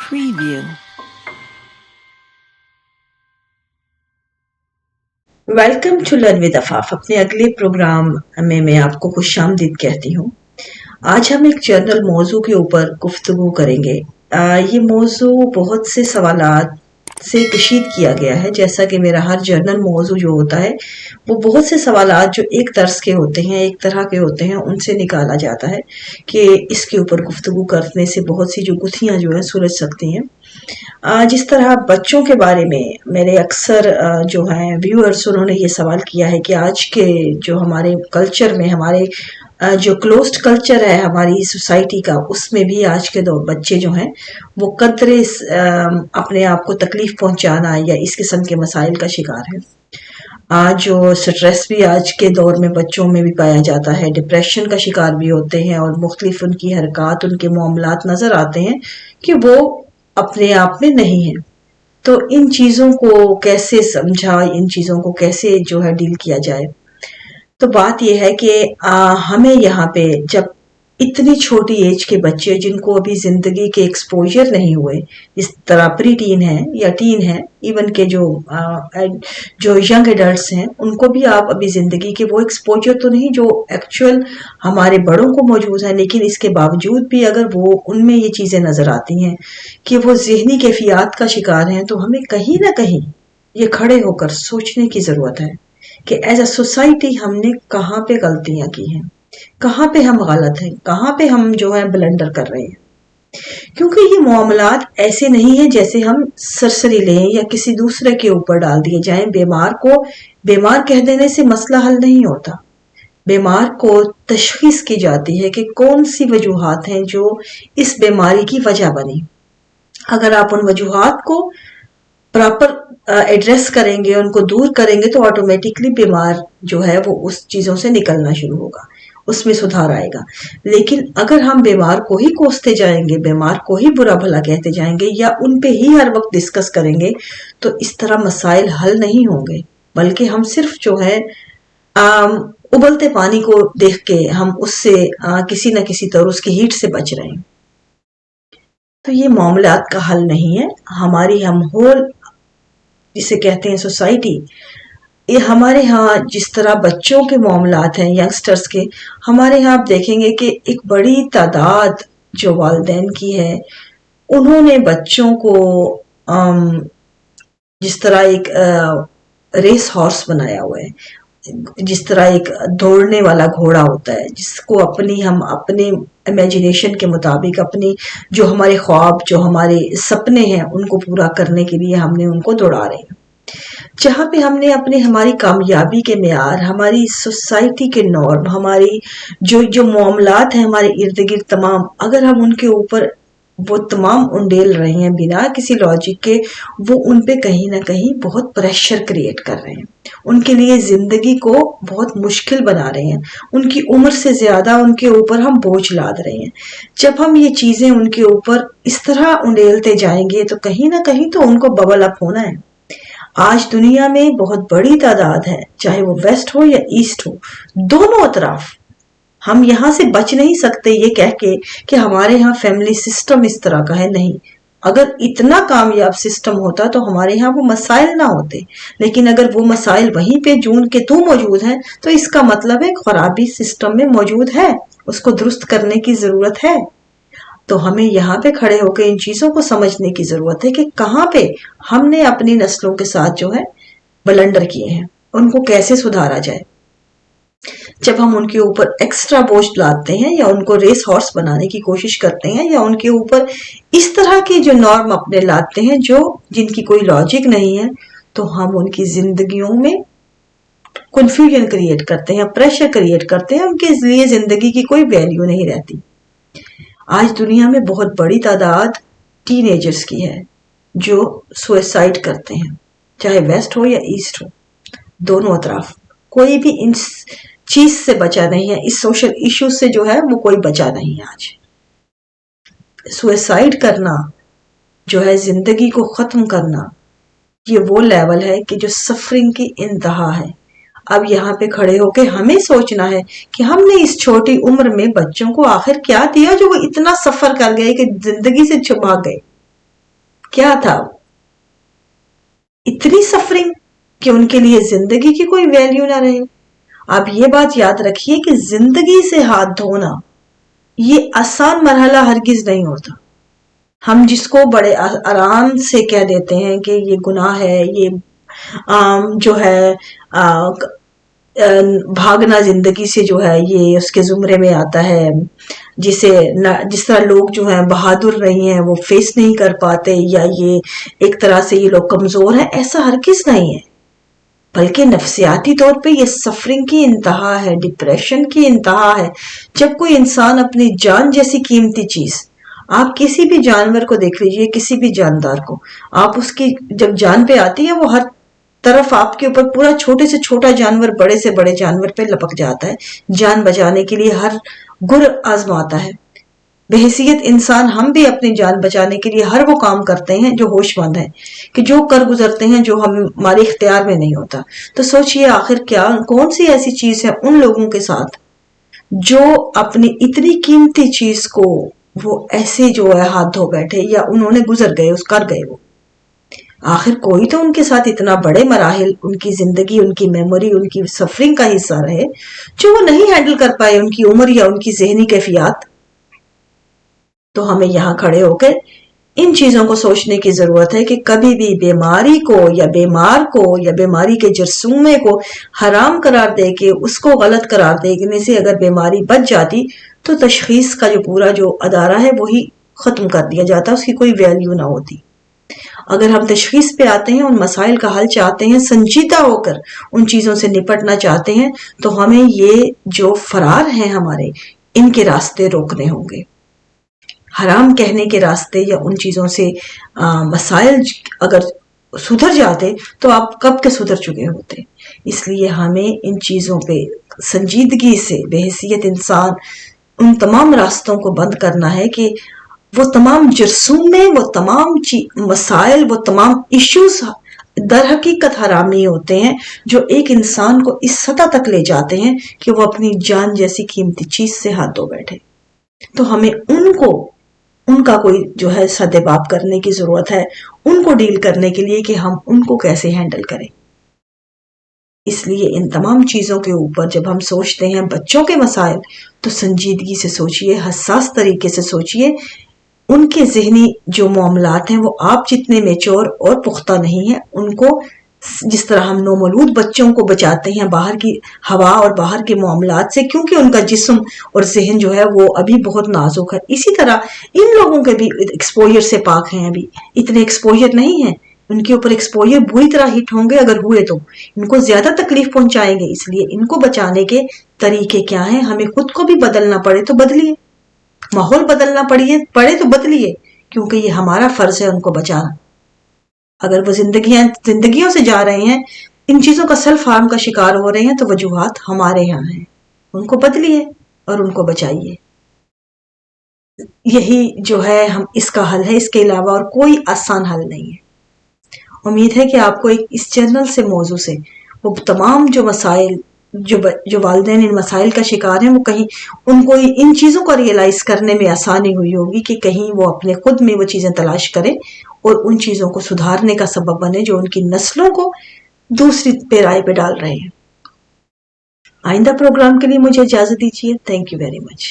Preview. Welcome to learn with Afaf. अपने अगले programme में मैं आपको खुशामदीद कहती हूँ। आज हम एक जनरल मौजू के ऊपर गुफ्तगू करेंगे। ये मौजू बहुत से सवालात से कशीद किया गया है। जैसा कि मेरा हर जर्नल मौजू जो होता है वो बहुत से सवालात जो एक तर्ज के होते हैं, एक तरह के होते हैं, उनसे निकाला जाता है कि इसके ऊपर गुफ्तगू करने से बहुत सी जो गुत्थियाँ जो है सुलझ सकती हैं। जिस तरह बच्चों के बारे में मेरे अक्सर जो हैं व्यूअर्स, उन्होंने ये सवाल किया है कि आज के जो हमारे कल्चर में, हमारे जो क्लोज्ड कल्चर है हमारी सोसाइटी का, उसमें भी आज के दो बच्चे जो हैं वो कतरे अपने आप को तकलीफ पहुंचाना या इस किस्म के मसाइल का शिकार है। आज जो स्ट्रेस भी आज के दौर में बच्चों में भी पाया जाता है, डिप्रेशन का शिकार भी होते हैं और मुख्तलिफ उनकी हरकत, उनके मामलात नज़र आते हैं कि वो अपने आप में नहीं है। तो इन चीज़ों को कैसे समझा, इन चीज़ों को कैसे जो है डील किया जाए। तो बात यह है कि हमें यहाँ पे जब इतनी छोटी एज के बच्चे जिनको अभी ज़िंदगी के एक्सपोजर नहीं हुए, इस तरह प्री टीन है या टीन है, इवन के जो यंग एडल्ट्स हैं, उनको भी आप अभी ज़िंदगी के वो एक्सपोजर तो नहीं जो एक्चुअल हमारे बड़ों को मौजूद है, लेकिन इसके बावजूद भी अगर वो उनमें ये चीज़ें नज़र आती हैं कि वो ज़हनी कैफियत का शिकार हैं, तो हमें कहीं ना कहीं ये खड़े होकर सोचने की ज़रूरत है कि एज अ सोसाइटी हमने कहाँ पे गलतियां की हैं, कहाँ पे हम गलत हैं, कहाँ पे हम जो है ब्लंडर कर रहे हैं। क्योंकि ये मामलात ऐसे नहीं है जैसे हम सरसरी लें या किसी दूसरे के ऊपर डाल दिए जाएं। बीमार को बीमार कह देने से मसला हल नहीं होता। बीमार को तशखीस की जाती है कि कौन सी वजूहात हैं जो इस बीमारी की वजह बनी। अगर आप उन वजूहात को प्रॉपर एड्रेस करेंगे, उनको दूर करेंगे, तो ऑटोमेटिकली बीमार जो है वो उस चीज़ों से निकलना शुरू होगा, उसमें सुधार आएगा। लेकिन अगर हम बीमार को ही कोसते जाएंगे, बीमार को ही बुरा भला कहते जाएंगे या उन पे ही हर वक्त डिस्कस करेंगे, तो इस तरह मसाइल हल नहीं होंगे, बल्कि हम सिर्फ जो है उबलते पानी को देख के हम उससे किसी न किसी तरह उसकी हीट से बच रहे हैं। तो ये मामलात का हल नहीं है। हमारी हम होल जिसे कहते हैं सोसाइटी, ये हमारे यहाँ जिस तरह बच्चों के मामलात हैं, यंगस्टर्स के, हमारे यहाँ आप देखेंगे कि एक बड़ी तादाद जो वालिदैन की है, उन्होंने बच्चों को जिस तरह एक रेस हॉर्स बनाया हुआ है, जिस तरह एक दौड़ने वाला घोड़ा होता है, जिसको हम अपने इमेजिनेशन के मुताबिक अपनी जो हमारे ख्वाब, जो हमारे सपने हैं, उनको पूरा करने के लिए हमने उनको दौड़ा रहे हैं। जहाँ पे हमने हमारी कामयाबी के मेयार, हमारी सोसाइटी के नॉर्म, हमारी जो मामलात हैं हमारे इर्द गिर्द तमाम, अगर हम उनके ऊपर वो तमाम उंडेल रहे हैं बिना किसी लॉजिक के, वो उन पे कहीं ना कहीं बहुत प्रेशर क्रिएट कर रहे हैं, उनके लिए जिंदगी को बहुत मुश्किल बना रहे हैं, उनकी उम्र से ज्यादा उनके ऊपर हम बोझ लाद रहे हैं। जब हम ये चीजें उनके ऊपर इस तरह उंडेलते जाएंगे तो कहीं ना कहीं तो उनको बबल अप होना है। आज दुनिया में बहुत बड़ी तादाद है, चाहे वो वेस्ट हो या ईस्ट हो, दोनों तरफ। हम यहाँ से बच नहीं सकते ये कह के कि हमारे यहाँ फैमिली सिस्टम इस तरह का है। नहीं, अगर इतना कामयाब सिस्टम होता तो हमारे यहाँ वो मसाइल ना होते। लेकिन अगर वो मसाइल वहीं पे जून के तू मौजूद हैं, तो इसका मतलब है खराबी सिस्टम में मौजूद है, उसको दुरुस्त करने की जरूरत है। तो हमें यहाँ पे खड़े होकर इन चीजों को समझने की जरूरत है कि कहाँ पे हमने अपनी नस्लों के साथ जो है ब्लंडर किए हैं, उनको कैसे सुधारा जाए। जब हम उनके ऊपर एक्स्ट्रा बोझ लाते हैं या उनको रेस हॉर्स बनाने की कोशिश करते हैं या उनके ऊपर इस तरह के जो नॉर्म अपने लाते हैं जिनकी कोई लॉजिक नहीं है, तो हम उनकी जिंदगियों में कंफ्यूजन क्रिएट करते हैं, प्रेशर क्रिएट करते हैं, उनके लिए जिंदगी की कोई वैल्यू नहीं रहती। आज दुनिया में बहुत बड़ी तादाद टीनेजर्स की है जो सुसाइड करते हैं, चाहे वेस्ट हो या ईस्ट हो, दोनों तरफ। कोई भी इन चीज से बचा नहीं है, इस सोशल इश्यू से जो है वो कोई बचा नहीं है। आज सुसाइड करना जो है, जिंदगी को खत्म करना, ये वो लेवल है कि जो सफरिंग की इंतहा है। अब यहाँ पे खड़े होके हमें सोचना है कि हमने इस छोटी उम्र में बच्चों को आखिर क्या दिया जो वो इतना सफर कर गए कि जिंदगी से भाग गए। क्या था? इतनी सफरिंग कि उनके लिए जिंदगी की कोई वैल्यू ना रहे। आप ये बात याद रखिए कि जिंदगी से हाथ धोना ये आसान मरहला हरगिज नहीं होता। हम जिसको बड़े आराम से कह देते हैं कि ये गुनाह है, ये जो है भागना जिंदगी से जो है ये उसके जुमरे में आता है, जिसे जिस तरह लोग जो हैं बहादुर नहीं है, वो फेस नहीं कर पाते, या ये एक तरह से ये लोग कमजोर हैं, ऐसा हर किस नहीं है। बल्कि नफ्सियाती तौर पे ये सफरिंग की इंतहा है, डिप्रेशन की इंतहा है। जब कोई इंसान अपनी जान जैसी कीमती चीज, आप किसी भी जानवर को देख लीजिए, किसी भी जानदार को, आप उसकी जब जान पे आती है वो हर तरफ आपके ऊपर पूरा छोटे से छोटा जानवर बड़े से बड़े जानवर पे लपक जाता है, जान बचाने के लिए हर गुर आजमाता है। बहैसियत इंसान हम भी अपनी जान बचाने के लिए हर वो काम करते हैं जो होशमंद है, कि जो कर गुजरते हैं जो हम हमारे इख्तियार में नहीं होता। तो सोचिए आखिर क्या कौन सी ऐसी चीज है उन लोगों के साथ जो अपनी इतनी कीमती चीज को वो ऐसे जो है हाथ धो बैठे, या उन्होंने गुजर गए, उस कर गए। वो आखिर कोई तो उनके साथ इतना बड़े मराहिल, उनकी जिंदगी, उनकी मेमोरी, उनकी सफरिंग का हिस्सा रहे जो वो नहीं हैंडल कर पाए, उनकी उम्र या उनकी जहनी कैफियत। तो हमें यहाँ खड़े होकर इन चीजों को सोचने की जरूरत है कि कभी भी बीमारी को या बीमार को या बीमारी के जरसूमे को हराम करार दे के, उसको गलत करार देने से अगर बीमारी बच जाती तो तशखीस का जो पूरा जो अदारा है वही खत्म कर दिया जाता, उसकी कोई वैल्यू ना होती। अगर हम तशखीस पे आते हैं, उन मसाइल का हल चाहते हैं, संजीदा होकर उन चीजों से निपटना चाहते हैं, तो हमें ये जो फरार हैं हमारे, इनके रास्ते रोकने होंगे। हराम कहने के रास्ते या उन चीजों से मसाइल अगर सुधर जाते तो आप कब के सुधर चुके होते। इसलिए हमें इन चीजों पे संजीदगी से बहैसियत इंसान उन तमाम रास्तों को बंद करना है कि वो तमाम जरसूमे, वो तमाम मसाइल, वो तमाम इश्यूज दर हकीकत हरामी होते हैं जो एक इंसान को इस सतह तक ले जाते हैं कि वो अपनी जान जैसी कीमती चीज से हाथ धो बैठे। तो हमें उनका कोई जो है सदेबाप करने की जरूरत है, उनको डील करने के लिए कि हम उनको कैसे हैंडल करें। इसलिए इन तमाम चीजों के ऊपर जब हम सोचते हैं बच्चों के मसाइल, तो संजीदगी से सोचिए, हसास तरीके से सोचिए। उनके जहनी जो मामलात हैं वो आप जितने मेच्योर और पुख्ता नहीं है। उनको जिस तरह हम नौमौलूद बच्चों को बचाते हैं बाहर की हवा और बाहर के मामलात से, क्योंकि उनका जिस्म और जहन जो है वो अभी बहुत नाजुक है, इसी तरह इन लोगों के भी एक्सपोजर से पाक हैं। अभी इतने एक्सपोजर नहीं है, उनके ऊपर एक्सपोजर बुरी तरह हिट होंगे, अगर हुए तो इनको ज्यादा तकलीफ पहुंचाएंगे। इसलिए इनको बचाने के तरीके क्या हैं? हमें खुद को भी बदलना पड़े तो बदलिए, माहौल बदलना पड़े तो बदलिए, क्योंकि ये हमारा फर्ज है उनको बचाना। अगर वो जिंदगियों से जा रहे हैं, इन चीजों का सेल्फ हार्म का शिकार हो रहे हैं, तो वजूहात हमारे यहाँ हैं। उनको बदलिए और उनको बचाइए। यही जो है हम इसका हल है, इसके अलावा और कोई आसान हल नहीं है। उम्मीद है कि आपको एक इस चैनल से मौजू से वो तमाम जो मसाइल जो वालिदैन इन मसाइल का शिकार हैं, वो कहीं उनको इन चीज़ों को रियलाइज करने में आसानी हुई होगी कि कहीं वो अपने खुद में वो चीज़ें तलाश करें और उन चीज़ों को सुधारने का सबब बने जो उनकी नस्लों को दूसरी पेराई पे डाल रहे हैं। आइंदा प्रोग्राम के लिए मुझे इजाज़त दीजिए। Thank you very much.